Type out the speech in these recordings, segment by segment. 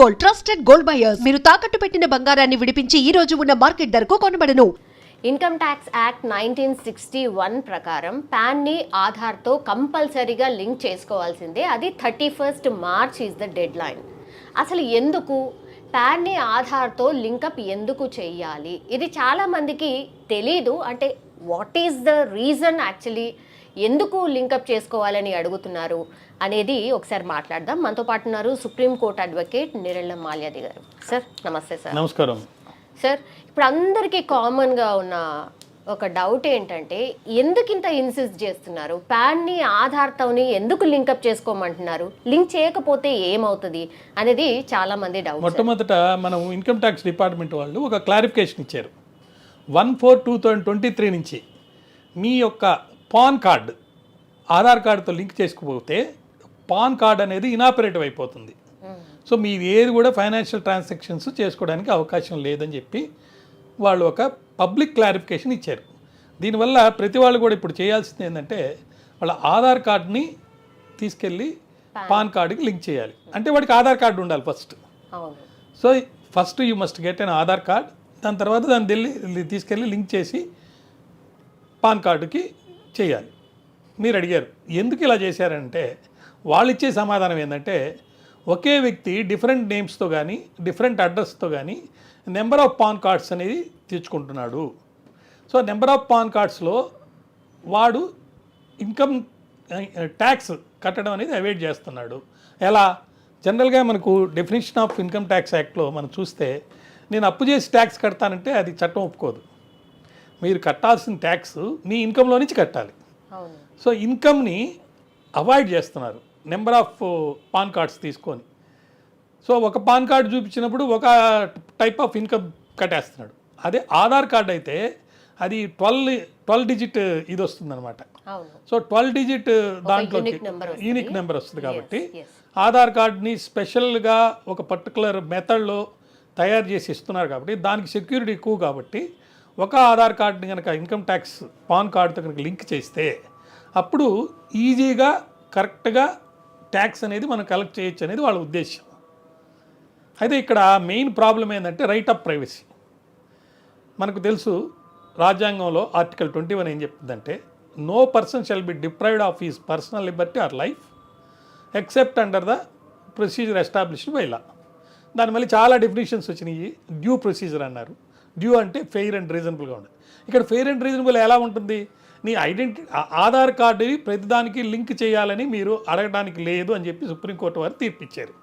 Gold, trusted gold buyers. మీరు తాకట్టు పెట్టిన బంగారాన్ని విడిపించి ఈ రోజు ఉన్న మార్కెట్ ధరకు కొనబడను. ఇన్కమ్ ట్యాక్స్ యాక్ట్ 1961 ప్రకారం పాన్ని ఆధార్తో కంపల్సరీగా లింక్ చేసుకోవాల్సిందే. అది 31st March is the dead line. అసలు ఎందుకు పాన్ని ఆధార్తో లింకప్ ఎందుకు చెయ్యాలి? ఇది చాలామందికి తెలీదు. అంటే what is the reason actually ఎందుకు లింకప్ చేసుకోవాలని అడుగుతున్నారు అనేది ఒకసారి మాట్లాడదాం. మనతో పాటు ఉన్నారు సుప్రీంకోర్టు అడ్వకేట్ నిరెళ్ళ మాల్యాది గారు. సార్ నమస్తే. సార్ నమస్కారం. సార్, ఇప్పుడు అందరికీ కామన్గా ఉన్న ఒక డౌట్ ఏంటంటే, ఎందుకు ఇంత ఇన్సిస్ట్ చేస్తున్నారు? పాన్ని ఆధార్తోని ఎందుకు లింకప్ చేసుకోమంటున్నారు? లింక్ చేయకపోతే ఏమవుతుంది అనేది చాలా మంది డౌట్. మొట్టమొదట మనం ఇన్కమ్ ట్యాక్స్ డిపార్ట్మెంట్ వాళ్ళు ఒక క్లారిఫికేషన్ ఇచ్చారు. 1/4/2023 నుంచి మీ యొక్క పాన్ కార్డు ఆధార్ కార్డుతో లింక్ చేసుకోకపోతే పాన్ కార్డ్ అనేది ఇనాపరేటివ్ అయిపోతుంది. సో మీరు ఏది కూడా ఫైనాన్షియల్ ట్రాన్సాక్షన్స్ చేసుకోవడానికి అవకాశం లేదని చెప్పి వాళ్ళు ఒక పబ్లిక్ క్లారిఫికేషన్ ఇచ్చారు. దీనివల్ల ప్రతి వాళ్ళు కూడా ఇప్పుడు చేయాల్సింది ఏంటంటే, వాళ్ళ ఆధార్ కార్డ్ని తీసుకెళ్ళి పాన్ కార్డుకి లింక్ చేయాలి. అంటే వాడికి ఆధార్ కార్డు ఉండాలి first. So first you must get an Aadhaar card. దాని తర్వాత దాన్ని తీసుకెళ్ళి లింక్ చేసి పాన్ కార్డుకి చేయాలి. మీరు అడిగారు ఎందుకు ఇలా చేశారంటే, వాళ్ళు ఇచ్చే సమాధానం ఏంటంటే, ఒకే వ్యక్తి డిఫరెంట్ నేమ్స్తో కానీ డిఫరెంట్ అడ్రస్తో కానీ నెంబర్ ఆఫ్ పాన్ కార్డ్స్ అనేది తెచ్చుకుంటున్నాడు. సో నెంబర్ ఆఫ్ పాన్ కార్డ్స్లో వాడు ఇన్కమ్ ట్యాక్స్ కట్టడం అనేది అవాయిడ్ చేస్తున్నాడు. ఎలా? జనరల్గా మనకు డెఫినేషన్ ఆఫ్ ఇన్కమ్ ట్యాక్స్ యాక్ట్లో మనం చూస్తే, నేను అప్పు చేసి ట్యాక్స్ కడతానంటే అది చట్టం ఒప్పుకోదు. మీరు కట్టాల్సిన ట్యాక్స్ మీ ఇన్కంలో నుంచి కట్టాలి. సో ఇన్కమ్ని అవాయిడ్ చేస్తున్నారు నెంబర్ ఆఫ్ పాన్ కార్డ్స్ తీసుకొని. సో ఒక పాన్ కార్డు చూపించినప్పుడు ఒక టైప్ ఆఫ్ ఇన్కమ్ కట్టేస్తున్నాడు. అదే ఆధార్ కార్డు అయితే అది 12 డిజిట్ ఇది వస్తుందన్నమాట. సో 12 డిజిట్ దాంట్లోకి యూనిక్ నెంబర్ వస్తుంది. కాబట్టి ఆధార్ కార్డ్ని స్పెషల్గా ఒక పర్టికులర్ మెథడ్లో తయారు చేసి ఇస్తున్నారు. కాబట్టి దానికి సెక్యూరిటీ ఎక్కువ. కాబట్టి ఒక ఆధార్ కార్డుని కనుక ఇన్కమ్ ట్యాక్స్ పాన్ కార్డుతో కనుక లింక్ చేస్తే అప్పుడు ఈజీగా కరెక్ట్గా ట్యాక్స్ అనేది మనం కలెక్ట్ చేయొచ్చు అనేది వాళ్ళ ఉద్దేశం. అయితే ఇక్కడ మెయిన్ ప్రాబ్లం ఏంటంటే రైట్ ఆఫ్ ప్రైవసీ. మనకు తెలుసు రాజ్యాంగంలో ఆర్టికల్ 21 ఏం చెప్తుందంటే, no person shall be deprived of his personal liberty or life except under the procedure established by law. దాని మళ్ళీ చాలా డెఫినేషన్స్ వచ్చినాయి. డ్యూ ప్రొసీజర్ అన్నారు. డ్యూ అంటే ఫెయిర్ అండ్ రీజనబుల్గా ఉండదు. ఇక్కడ ఫెయిర్ అండ్ రీజనబుల్ ఎలా ఉంటుంది? నీ ఆధార్ కార్డు ప్రతిదానికి లింక్ చేయాలని మీరు అడగడానికి లేదు అని చెప్పి సుప్రీంకోర్టు వారు తీర్పు ఇచ్చారు.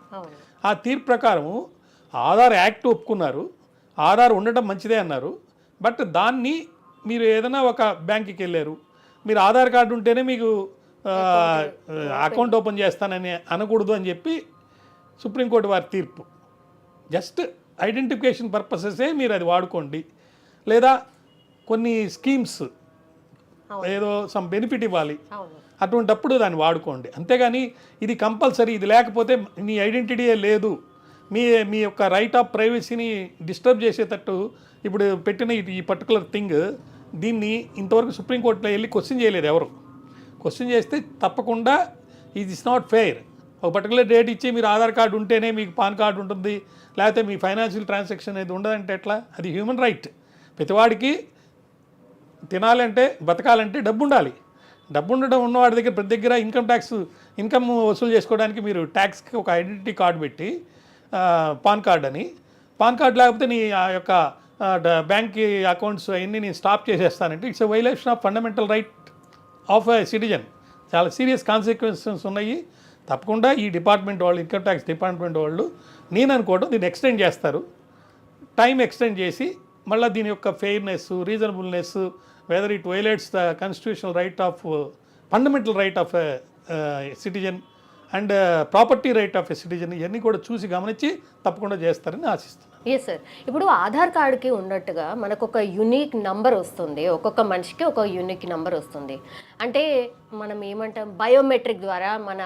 ఆ తీర్పు ప్రకారము ఆధార్ యాక్ట్ ఒప్పుకున్నారు, ఆధార్ ఉండటం మంచిదే అన్నారు. బట్ దాన్ని మీరు ఏదైనా ఒక బ్యాంకుకి వెళ్ళారు, మీరు ఆధార్ కార్డు ఉంటేనే మీకు అకౌంట్ ఓపెన్ చేస్తానని అనకూడదు అని చెప్పి సుప్రీంకోర్టు వారి తీర్పు. జస్ట్ ఐడెంటిఫికేషన్ పర్పసెసే మీరు అది వాడుకోండి, లేదా కొన్ని స్కీమ్స్ ఏదో సమ్ బెనిఫిట్ ఇవ్వాలి, అటువంటప్పుడు దాన్ని వాడుకోండి. అంతేగాని ఇది కంపల్సరీ, ఇది లేకపోతే మీ ఐడెంటిటీయే లేదు, మీ యొక్క రైట్ ఆఫ్ ప్రైవసీని డిస్టర్బ్ చేసేటట్టు ఇప్పుడు పెట్టిన ఈ పర్టికులర్ థింగ్, దీన్ని ఇంతవరకు సుప్రీంకోర్టులో వెళ్ళి క్వశ్చన్ చేయలేదు ఎవరు. క్వశ్చన్ చేస్తే తప్పకుండా ఇది ఇస్ నాట్ ఫెయిర్. ఒక పర్టికులర్ డేట్ ఇచ్చి మీరు ఆధార్ కార్డు ఉంటేనే మీకు పాన్ కార్డు ఉంటుంది, లేకపోతే మీ ఫైనాన్షియల్ ట్రాన్సాక్షన్ అనేది ఉండదంటే ఎట్లా? అది హ్యూమన్ రైట్. ప్రతివాడికి తినాలంటే బతకాలంటే డబ్బు ఉండాలి. డబ్బు ఉండడం ఉన్నవాడి దగ్గర ప్రతి దగ్గర ఇన్కమ్ వసూలు చేసుకోవడానికి మీరు ట్యాక్స్కి ఒక ఐడెంటిటీ కార్డు పెట్టి పాన్ కార్డ్ అని, పాన్ కార్డు లేకపోతే నీ ఆ యొక్క బ్యాంక్ అకౌంట్స్ అవన్నీ నేను స్టాప్ చేసేస్తానంటే it's a violation of fundamental right of a citizen. చాలా సీరియస్ కాన్సిక్వెన్సెస్ ఉన్నాయి. తప్పకుండా ఈ డిపార్ట్మెంట్ వాళ్ళు, ఇన్కమ్ ట్యాక్స్ డిపార్ట్మెంట్ వాళ్ళు, నేను అనుకోవడం దీన్ని ఎక్స్టెండ్ చేస్తారు. టైం ఎక్స్టెండ్ చేసి మళ్ళీ దీని యొక్క fairness, reasonableness, whether it violates the constitutional right of fundamental right of a citizen and property right of a citizen, ఇవన్నీ కూడా చూసి గమనించి తప్పకుండా చేస్తారని ఆశిస్తున్నాను. Yes sir. ఇప్పుడు ఆధార్ కార్డుకి ఉన్నట్టుగా మనకు ఒక యూనిక్ నంబర్ వస్తుంది, ఒక్కొక్క మనిషికి ఒక యూనిక్ నంబర్ వస్తుంది. అంటే మనం ఏమంటాం, బయోమెట్రిక్ ద్వారా మన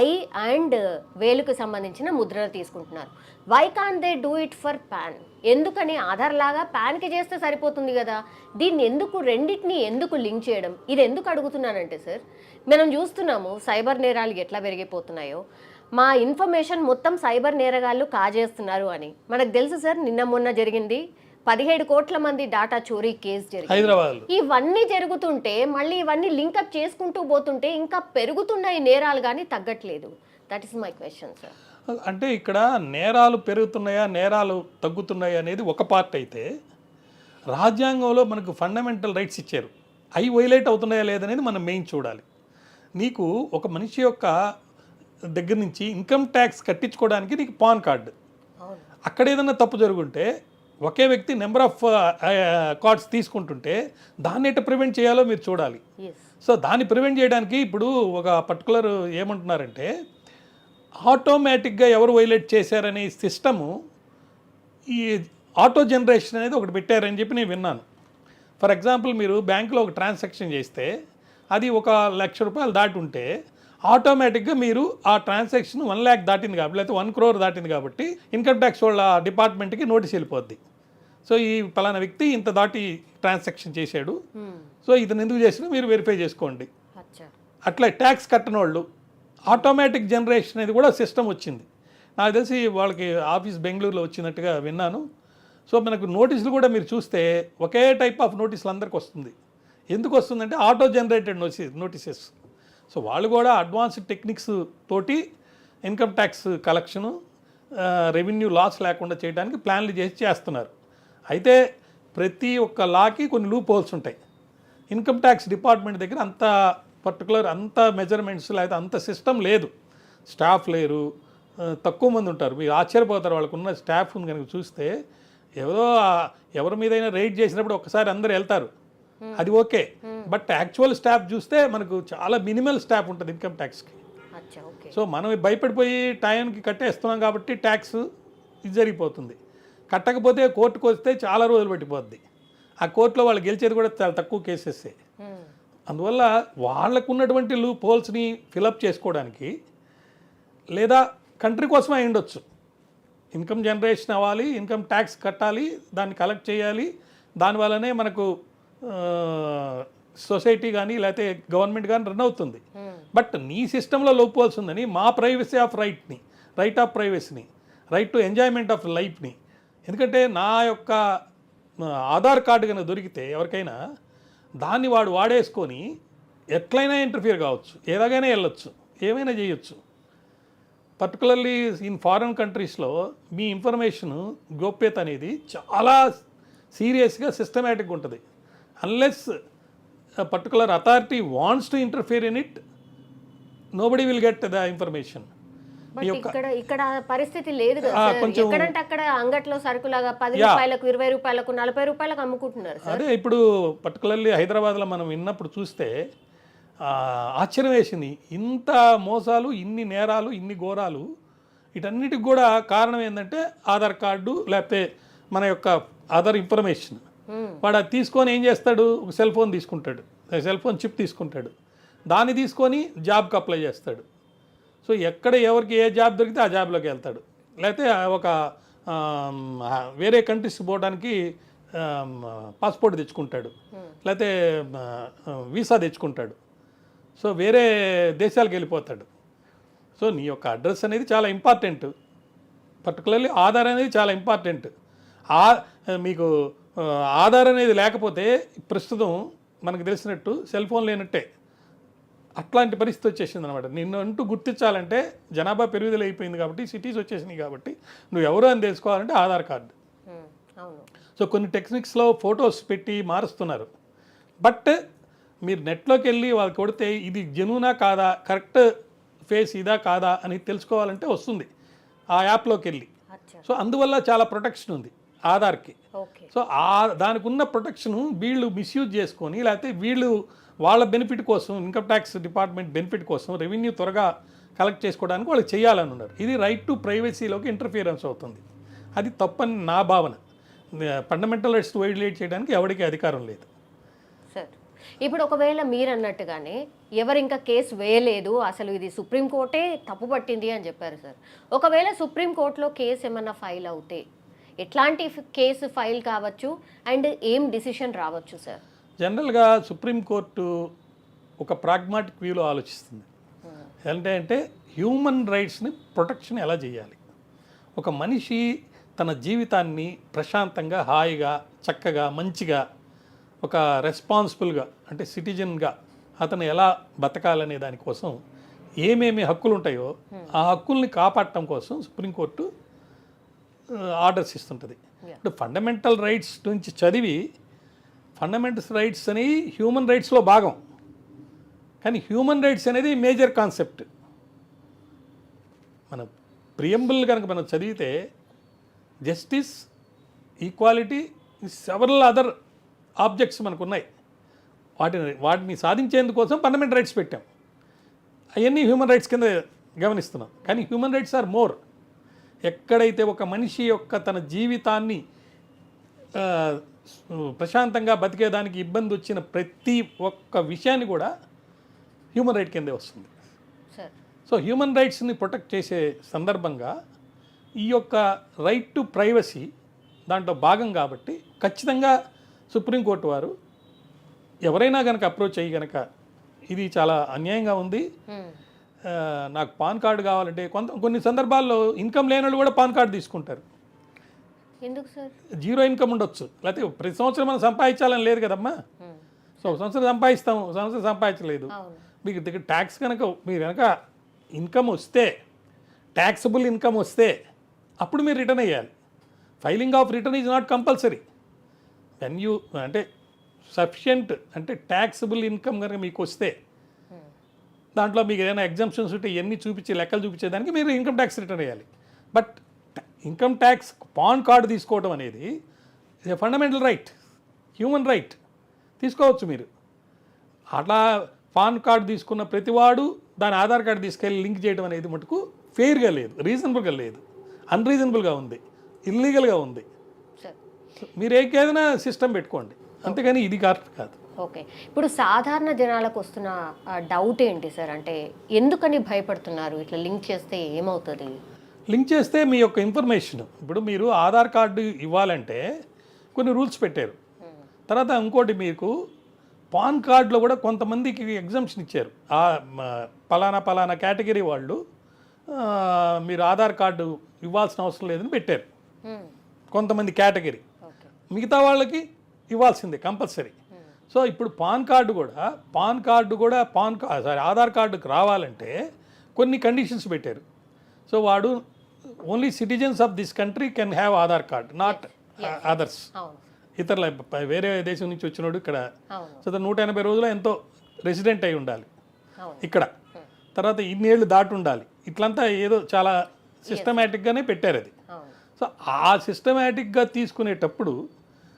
ఐ అండ్ వేలుకు సంబంధించిన ముద్రలు తీసుకుంటున్నారు. Why can't they do it for PAN? ఎందుకని ఆధార్ లాగా పాన్కి చేస్తే సరిపోతుంది కదా, దీన్ని ఎందుకు రెండింటిని ఎందుకు లింక్ చేయడం? ఇది ఎందుకు అడుగుతున్నానంటే సార్, మనం చూస్తున్నాము సైబర్ నేరాలు ఎట్లా పెరిగిపోతున్నాయో. మా ఇన్ఫర్మేషన్ మొత్తం సైబర్ నేరగాళ్ళు కాజేస్తున్నారు అని మనకు తెలుసు సార్. నిన్న మొన్న జరిగింది 17 కోట్ల మంది డాటా చోరీ కేసు జరిగింది హైదరాబాద్లో. ఇవన్నీ జరుగుతుంటే మళ్ళీ ఇవన్నీ లింకప్ చేసుకుంటూ పోతుంటే ఇంకా పెరుగుతున్నాయి నేరాలు కానీ తగ్గట్లేదు. That is my question sir. అంటే ఇక్కడ నేరాలు పెరుగుతున్నాయా నేరాలు తగ్గుతున్నాయా అనేది ఒక పార్ట్ అయితే, రాజ్యాంగంలో మనకు ఫండమెంటల్ రైట్స్ ఇచ్చారు, అవి వైలేట్ అవుతున్నాయా లేదనేది మనం మెయిన్ చూడాలి. నీకు ఒక మనిషి యొక్క దగ్గర నుంచి ఇన్కమ్ ట్యాక్స్ కట్టించుకోవడానికి నీకు పాన్ కార్డు, అవును. అక్కడ ఏదైనా తప్పు జరుగుంటే ఒకే వ్యక్తి నెంబర్ ఆఫ్ కార్డ్స్ తీసుకుంటుంటే దాన్ని ఎట్లా ప్రివెంట్ చేయాలో మీరు చూడాలి. ఎస్. సో దాన్ని ప్రివెంట్ చేయడానికి ఇప్పుడు ఒక పర్టికులర్ ఏమంటున్నారంటే, ఆటోమేటిక్గా ఎవరు వైలేట్ చేశారనే సిస్టము ఈ ఆటో జనరేషన్ అనేది ఒకటి పెట్టారని చెప్పి నేను విన్నాను. ఫర్ ఎగ్జాంపుల్ మీరు బ్యాంకులో ఒక ట్రాన్సాక్షన్ చేస్తే అది 1,00,000 రూపాయలు దాటి ఉంటే ఆటోమేటిక్గా మీరు ఆ ట్రాన్సాక్షన్ 1 lakh దాటింది కాబట్టి, లేకపోతే 1 crore దాటింది కాబట్టి ఇన్కమ్ ట్యాక్స్ వాళ్ళ డిపార్ట్మెంట్కి నోటీస్ వెళ్ళిపోద్ది. సో ఈ పలానా వ్యక్తి ఇంత దాటి ట్రాన్సాక్షన్ చేశాడు, సో ఇతను ఎందుకు చేసినా మీరు వెరిఫై చేసుకోండి. అచ్చా. అట్లా ట్యాక్స్ కట్టని వాళ్ళు ఆటోమేటిక్ జనరేషన్ అనేది కూడా సిస్టమ్ వచ్చింది. నాకు తెలిసి వాళ్ళకి ఆఫీస్ బెంగళూరులో వచ్చినట్టుగా విన్నాను. సో మనకు నోటీసులు కూడా మీరు చూస్తే ఒకే టైప్ ఆఫ్ నోటీసులు అందరికి వస్తుంది. ఎందుకు వస్తుందంటే ఆటో జనరేటెడ్ నోటీసెస్. సో వాళ్ళు కూడా అడ్వాన్స్డ్ టెక్నిక్స్ తోటి income tax collection, revenue loss లేకుండా చేయడానికి ప్లాన్లు చేస్తున్నారు. అయితే ప్రతి ఒక్క లాకి కొన్ని లూప్ హోల్స్ ఉంటాయి. ఇన్కమ్ ట్యాక్స్ డిపార్ట్మెంట్ దగ్గర అంత పర్టికులర్ అంత మెజర్మెంట్స్ లేకపోతే అంత సిస్టమ్ లేదు, స్టాఫ్ లేరు, తక్కువ మంది ఉంటారు. మీరు ఆశ్చర్యపోతారు వాళ్ళకున్న స్టాఫ్ని కనుక చూస్తే. ఎవరి మీదైనా రైడ్ చేసినప్పుడు ఒకసారి అందరు వెళ్తారు, అది ఓకే. బట్ యాక్చువల్ స్టాఫ్ చూస్తే మనకు చాలా మినిమల్ స్టాఫ్ ఉంటుంది ఇన్కమ్ ట్యాక్స్కి. అచ్చా, ఓకే. సో మనం భయపడిపోయి టైంకి కట్టేస్తున్నాం కాబట్టి ట్యాక్స్ ఇది జరిగిపోతుంది. కట్టకపోతే కోర్టుకు వస్తే చాలా రోజులు పట్టిపోద్ది. ఆ కోర్టులో వాళ్ళు గెలిచేది కూడా చాలా తక్కువ కేసెసే. అందువల్ల వాళ్ళకు ఉన్నటువంటి లూప్ హోల్స్ని ఫిలప్ చేసుకోవడానికి, లేదా కంట్రీ కోసమే అయి ఉండొచ్చు, ఇన్కమ్ జనరేషన్ అవ్వాలి, ఇన్కమ్ ట్యాక్స్ కట్టాలి, దాన్ని కలెక్ట్ చేయాలి, దానివల్లనే మనకు సొసైటీ కానీ లేకపోతే గవర్నమెంట్ కానీ రన్ అవుతుంది. బట్ నీ సిస్టంలో లూప్ హోల్స్ ఉందని మా ప్రైవసీ ఆఫ్ రైట్ ఆఫ్ ప్రైవసీని, రైట్ టు ఎంజాయ్మెంట్ ఆఫ్ లైఫ్ని, ఎందుకంటే నా యొక్క ఆధార్ కార్డు కనుక దొరికితే ఎవరికైనా దాన్ని వాడు వాడేసుకొని ఎట్లయినా ఇంటర్ఫియర్ కావచ్చు, ఎలాగైనా వెళ్ళొచ్చు, ఏమైనా చేయొచ్చు. పర్టికులర్లీ ఇన్ ఫారిన్ కంట్రీస్లో మీ ఇన్ఫర్మేషన్ గోప్యత అనేది చాలా సీరియస్గా సిస్టమేటిక్గా ఉంటుంది. Unless particular authority wants to interfere in it, nobody will get the information. ఇక్కడ పరిస్థితి లేదు కదా సార్. ఎక్కడంటే అక్కడ అంగట్లో సరుకులాగా 10 రూపాయలకు 20 రూపాయలకు 40 రూపాయలకు అమ్ముకుంటున్నారు సార్. అదే ఇప్పుడు పర్టికులర్లీ హైదరాబాద్లో మనం విన్నప్పుడు చూస్తే ఆశ్చర్యం వేసింది. ఇంత మోసాలు, ఇన్ని నేరాలు, ఇన్ని ఘోరాలు, వీటన్నిటికి కూడా కారణం ఏంటంటే ఆధార్ కార్డు లేకపోతే మన యొక్క ఆధార్ ఇన్ఫర్మేషన్. వాడు అది తీసుకొని ఏం చేస్తాడు, ఒక సెల్ ఫోన్ తీసుకుంటాడు, సెల్ ఫోన్ చిప్ తీసుకుంటాడు, దాన్ని తీసుకొని జాబ్కి అప్లై చేస్తాడు. సో ఎక్కడ ఎవరికి ఏ జాబ్ దొరికితే ఆ జాబ్లోకి వెళ్తాడు, లేకపోతే ఒక వేరే కంట్రీస్కి పోవడానికి పాస్పోర్ట్ తెచ్చుకుంటాడు, లేకపోతే వీసా తెచ్చుకుంటాడు, సో వేరే దేశాలకు వెళ్ళిపోతాడు. సో నీ యొక్క అడ్రస్ అనేది చాలా ఇంపార్టెంట్, పర్టికులర్లీ ఆధార్ అనేది చాలా ఇంపార్టెంట్. మీకు ఆధార్ అనేది లేకపోతే ప్రస్తుతం మనకు తెలిసినట్టు సెల్ ఫోన్ లేనట్టే, అట్లాంటి పరిస్థితి వచ్చేసింది అనమాట. నిన్ను అంటూ గుర్తించాలంటే జనాభా పెరుగుదల అయిపోయింది కాబట్టి, సిటీస్ వచ్చేసినాయి కాబట్టి, నువ్వు ఎవరు అని తెలుసుకోవాలంటే ఆధార్ కార్డు. సో కొన్ని టెక్నిక్స్లో ఫొటోస్ పెట్టి మారుస్తున్నారు. బట్ మీరు నెట్లోకి వెళ్ళి వాళ్ళకి కొడితే ఇది జెన్యూనా కాదా, కరెక్ట్ ఫేస్ ఇదా కాదా అని తెలుసుకోవాలంటే వస్తుంది ఆ యాప్లోకి వెళ్ళి. సో అందువల్ల చాలా ప్రొటెక్షన్ ఉంది ఆధార్కి. సో దానికి ఉన్న ప్రొటెక్షన్ వీళ్ళు మిస్యూజ్ చేసుకొని, లేకపోతే వీళ్ళు వాళ్ళ బెనిఫిట్ కోసం, ఇన్కమ్ ట్యాక్స్ డిపార్ట్మెంట్ బెనిఫిట్ కోసం రెవెన్యూ త్వరగా కలెక్ట్ చేసుకోవడానికి వాళ్ళు చేయాలని ఉన్నారు. ఇది రైట్ టు ప్రైవసీలోకి ఇంటర్ఫియరెన్స్ అవుతుంది. అది తప్పని నా భావన. ఫండమెంటల్ రైట్స్ వైలేట్ చేయడానికి ఎవరికి అధికారం లేదు సార్. ఇప్పుడు ఒకవేళ మీరు అన్నట్టుగానే ఎవరు ఇంకా కేసు వేయలేదు, అసలు ఇది సుప్రీంకోర్టే తప్పు పట్టింది అని చెప్పారు సార్. ఒకవేళ సుప్రీంకోర్టులో కేసు ఏమన్నా ఫైల్ అవుతే ఎట్లాంటి కేసు ఫైల్ కావచ్చు అండ్ ఏం డిసిషన్ రావచ్చు సార్? జనరల్గా సుప్రీంకోర్టు ఒక ప్రాగ్మాటిక్ వ్యూలో ఆలోచిస్తుంది. అంటే హ్యూమన్ రైట్స్ని ప్రొటెక్షన్ ఎలా చేయాలి, ఒక మనిషి తన జీవితాన్ని ప్రశాంతంగా హాయిగా చక్కగా మంచిగా ఒక రెస్పాన్సిబుల్గా అంటే సిటిజన్గా అతను ఎలా బతకాలనే దానికోసం ఏమేమి హక్కులు ఉంటాయో ఆ హక్కుల్ని కాపాడటం కోసం సుప్రీంకోర్టు ఆర్డర్స్ ఇస్తుంటుంది. ఇప్పుడు ఫండమెంటల్ రైట్స్ నుంచి చదివి ఫండమెంటల్ రైట్స్ అని హ్యూమన్ రైట్స్లో భాగం, కానీ హ్యూమన్ రైట్స్ అనేది మేజర్ కాన్సెప్ట్. మన ప్రియంబుల్ కనుక మనం చదివితే justice, equality, several other objects మనకు ఉన్నాయి. వాటిని సాధించేందుకోసం ఫండమెంటల్ రైట్స్ పెట్టాం. అవన్నీ హ్యూమన్ రైట్స్ కింద గమనిస్తున్నాం. కానీ హ్యూమన్ రైట్స్ ఆర్ మోర్. ఎక్కడైతే ఒక మనిషి యొక్క తన జీవితాన్ని ప్రశాంతంగా బతికేదానికి ఇబ్బంది వచ్చిన ప్రతి ఒక్క విషయాన్ని కూడా హ్యూమన్ రైట్ కిందే వస్తుంది. సో హ్యూమన్ రైట్స్ని ప్రొటెక్ట్ చేసే సందర్భంగా ఈ యొక్క రైట్ టు ప్రైవసీ దాంట్లో భాగం కాబట్టి ఖచ్చితంగా సుప్రీంకోర్టు వారు ఎవరైనా కనుక అప్రోచ్ అయ్యి కనుక ఇది చాలా అన్యాయంగా ఉంది, నాకు పాన్ కార్డు కావాలంటే కొన్ని సందర్భాల్లో ఇన్కమ్ లేని వాళ్ళు కూడా పాన్ కార్డు తీసుకుంటారు. ఎందుకు సార్? జీరో ఇన్కమ్ ఉండొచ్చు, లేకపోతే ప్రతి సంవత్సరం మనం సంపాదించాలని లేదు కదమ్మా. సో సంవత్సరం సంపాదిస్తాము, సంవత్సరం సంపాదించలేదు. మీకు దగ్గర ట్యాక్స్ కనుక మీరు కనుక ఇన్కమ్ వస్తే, ట్యాక్సబుల్ ఇన్కమ్ వస్తే అప్పుడు మీరు రిటర్న్ అయ్యాలి. Filing of return is not compulsory. When you అంటే సఫిషియంట్ అంటే ట్యాక్సబుల్ ఇన్కమ్ కనుక మీకు వస్తే దాంట్లో మీకు ఏదైనా ఎగ్జామ్షన్స్ ఉంటే ఇవన్నీ చూపించి లెక్కలు చూపించేదానికి మీరు ఇన్కమ్ ట్యాక్స్ రిటర్న్ అయ్యాలి. But income tax PAN card తీసుకోవడం అనేది ఫండమెంటల్ రైట్, హ్యూమన్ రైట్, తీసుకోవచ్చు మీరు. అట్లా పాన్ కార్డు తీసుకున్న ప్రతివాడు దాని ఆధార్ కార్డు తీసుకెళ్ళి లింక్ చేయడం అనేది మటుకు ఫెయిర్గా లేదు, రీజనబుల్గా లేదు, అన్రీజనబుల్గా ఉంది, ఇల్లీగల్గా ఉంది. మీరు ఏదైనా సిస్టమ్ పెట్టుకోండి, అంతేగాని ఇది కరెక్ట్ కాదు. ఓకే, ఇప్పుడు సాధారణ జనాలకు వస్తున్న డౌట్ ఏంటి సార్? అంటే ఎందుకని భయపడుతున్నారు? ఇట్లా లింక్ చేస్తే ఏమవుతుంది? లింక్ చేస్తే మీ యొక్క ఇన్ఫర్మేషన్, ఇప్పుడు మీరు ఆధార్ కార్డు ఇవ్వాలంటే కొన్ని రూల్స్ పెట్టారు. తర్వాత ఇంకోటి మీకు పాన్ కార్డులో కూడా కొంతమందికి ఎగ్జామ్షన్ ఇచ్చారు. పలానా కేటగిరీ వాళ్ళు మీరు ఆధార్ కార్డు ఇవ్వాల్సిన అవసరం లేదని పెట్టారు కొంతమంది కేటగిరీ. మిగతా వాళ్ళకి ఇవ్వాల్సిందే కంపల్సరీ. సో ఇప్పుడు పాన్ కార్డు కూడా ఆధార్ కార్డుకు రావాలంటే కొన్ని కండిషన్స్ పెట్టారు. సో వాడు only citizens of this country can have Aadhaar card, not others. ఇతరుల వేరే దేశం నుంచి వచ్చినోడు ఇక్కడ సో 180 రోజులు ఎంతో రెసిడెంట్ అయి ఉండాలి ఇక్కడ, తర్వాత ఇన్నేళ్ళు దాటి ఉండాలి. ఇట్లంతా ఏదో చాలా సిస్టమేటిక్గానే పెట్టారు అది. సో ఆ సిస్టమేటిక్గా తీసుకునేటప్పుడు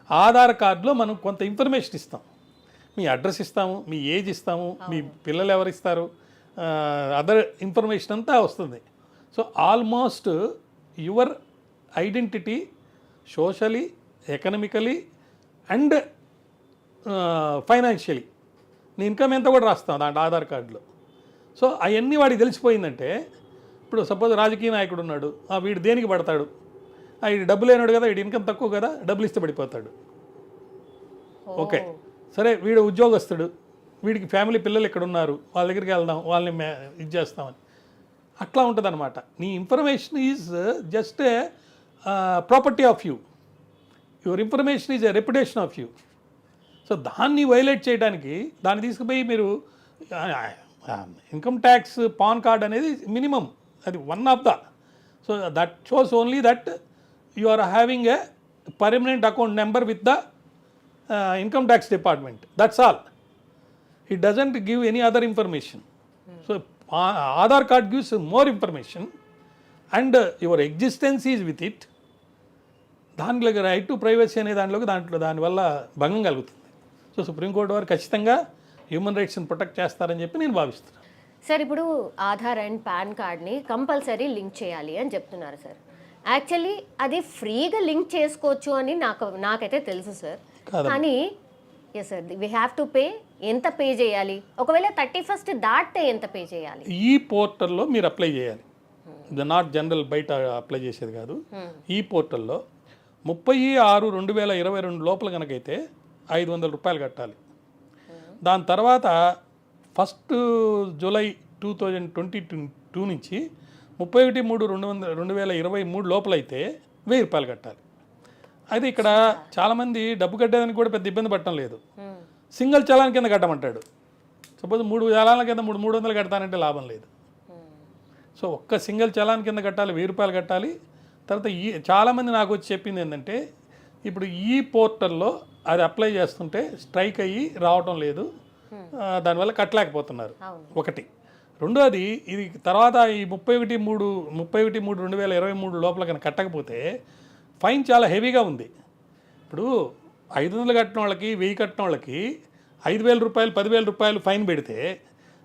ఆధార్ కార్డులో మనం కొంత ఇన్ఫర్మేషన్ ఇస్తాం. మీ అడ్రస్ ఇస్తాము, మీ ఏజ్ ఇస్తాము, మీ పిల్లలు ఎవరు ఇస్తారు, అదర్ ఇన్ఫర్మేషన్ అంతా వస్తుంది. So almost your identity socially, economically and financially నీ ఇన్కమ్ ఎంత కూడా రాస్తాం దాంట్లో ఆధార్ కార్డులో. సో అవన్నీ వాడికి తెలిసిపోయిందంటే, ఇప్పుడు సపోజ్ రాజకీయ నాయకుడు ఉన్నాడు, వీడు దేనికి పడతాడు, వీడు డబ్బులు లేనాడు కదా, వీడి ఇన్కమ్ తక్కువ కదా, డబ్బులు ఇస్తే పడిపోతాడు. ఓకే సరే, వీడు ఉద్యోగస్తుడు, వీడికి ఫ్యామిలీ పిల్లలు ఇక్కడ ఉన్నారు, వాళ్ళ దగ్గరికి వెళ్దాం, వాళ్ళని ఇది చేస్తామని అట్లా ఉంటుంది అనమాట. నీ information is just a property of you, your information is a reputation of you. So దాన్ని వైలేట్ చేయడానికి దాన్ని తీసుకుపోయి మీరు ఇన్కమ్ ట్యాక్స్ పాన్ కార్డ్ అనేది మినిమం, అది one of the. So that shows only that you are having a permanent account number with the income tax department, that's all. It doesn't give any other information. So Aadhaar card gives more information and your existence is with it. దాంట్లో right to privacy అనే దానివల్ల భంగం కలుగుతుంది. So supreme court వారు ఖచ్చితంగా human రైట్స్ని protect చేస్తారని చెప్పి నేను భావిస్తున్నాను. సార్, ఇప్పుడు ఆధార్ అండ్ పాన్ కార్డ్ని కంపల్సరీ లింక్ చేయాలి అని చెప్తున్నారు సార్. యాక్చువల్లీ అది ఫ్రీగా లింక్ చేసుకోవచ్చు అని నాకైతే తెలుసు సార్. కానీ yes sir, we have to pay. ఎంత పే చేయాలి? ఒకవేళ 31st దాటితే ఎంత పే చేయాలి? ఈ పోర్టల్లో మీరు అప్లై చేయాలి. ఇది నాట్ జనరల్ బయట అప్లై చేసేది కాదు. ఈ పోర్టల్లో 30/6/2022 లోపల కనుకైతే 500 రూపాయలు కట్టాలి. దాని తర్వాత 1 జూలై 2022 2022 నుంచి 31/3/2023 లోపల అయితే ₹1000 కట్టాలి. అయితే ఇక్కడ చాలామంది డబ్బు కట్టేదానికి కూడా పెద్ద ఇబ్బంది పడటం లేదు. సింగిల్ చలాన్ కింద కట్టమంటాడు. సపోజ్ 3 చలాన్ల కింద 300 కడతానంటే లాభం లేదు. సో ఒక్క సింగిల్ చలాన్ కింద కట్టాలి, ₹1000 కట్టాలి. తర్వాత చాలామంది నాకు వచ్చి చెప్పింది ఏంటంటే ఇప్పుడు ఈ పోర్టల్లో అది అప్లై చేస్తుంటే స్ట్రైక్ అయ్యి రావటం లేదు, దానివల్ల కట్టలేకపోతున్నారు. ఒకటి. రెండోది, ఇది తర్వాత ఈ 31/3/2023 లోపల కనుక కట్టకపోతే ఫైన్ చాలా హెవీగా ఉంది. ఇప్పుడు 500 కట్టిన వాళ్ళకి 1000 కట్టిన వాళ్ళకి ₹5,000 ₹10,000 ఫైన్ పెడితే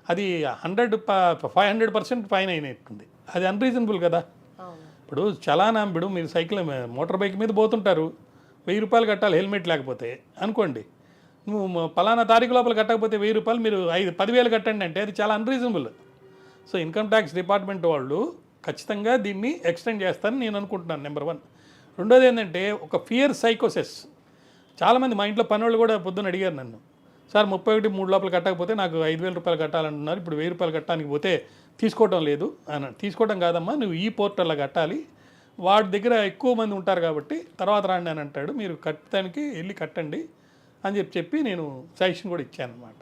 అది 500% ఫైన్ అయినట్టుంది. అది అన్రీజనబుల్ కదా. ఇప్పుడు చలానాంబిడు మీరు సైకిల్ మోటార్ బైక్ మీద పోతుంటారు, ₹1000 కట్టాలి హెల్మెట్ లేకపోతే అనుకోండి. నువ్వు పలానా తారీఖు లోపల కట్టకపోతే ₹1000 మీరు 10,000 కట్టండి అంటే అది చాలా unreasonable. So income tax department వాళ్ళు ఖచ్చితంగా దీన్ని ఎక్స్టెండ్ చేస్తారని నేను అనుకుంటున్నాను. నెంబర్ 1. రెండోది ఏంటంటే ఒక ఫియర్ సైకోసిస్. చాలామంది మా ఇంట్లో పనులు కూడా పొద్దున్న అడిగారు నన్ను, సార్ 31/3 లోపల కట్టకపోతే నాకు ₹5,000 కట్టాలంటున్నారు, ఇప్పుడు ₹1000 కట్టడానికి పోతే తీసుకోవటం లేదు అని. తీసుకోవడం కాదమ్మా, నువ్వు ఈ పోర్టల్లో కట్టాలి, వాడి దగ్గర ఎక్కువ మంది ఉంటారు కాబట్టి తర్వాత రాండి అని అంటాడు, మీరు కట్టడానికి వెళ్ళి కట్టండి అని చెప్పి నేను సజెషన్ కూడా ఇచ్చాను అనమాట.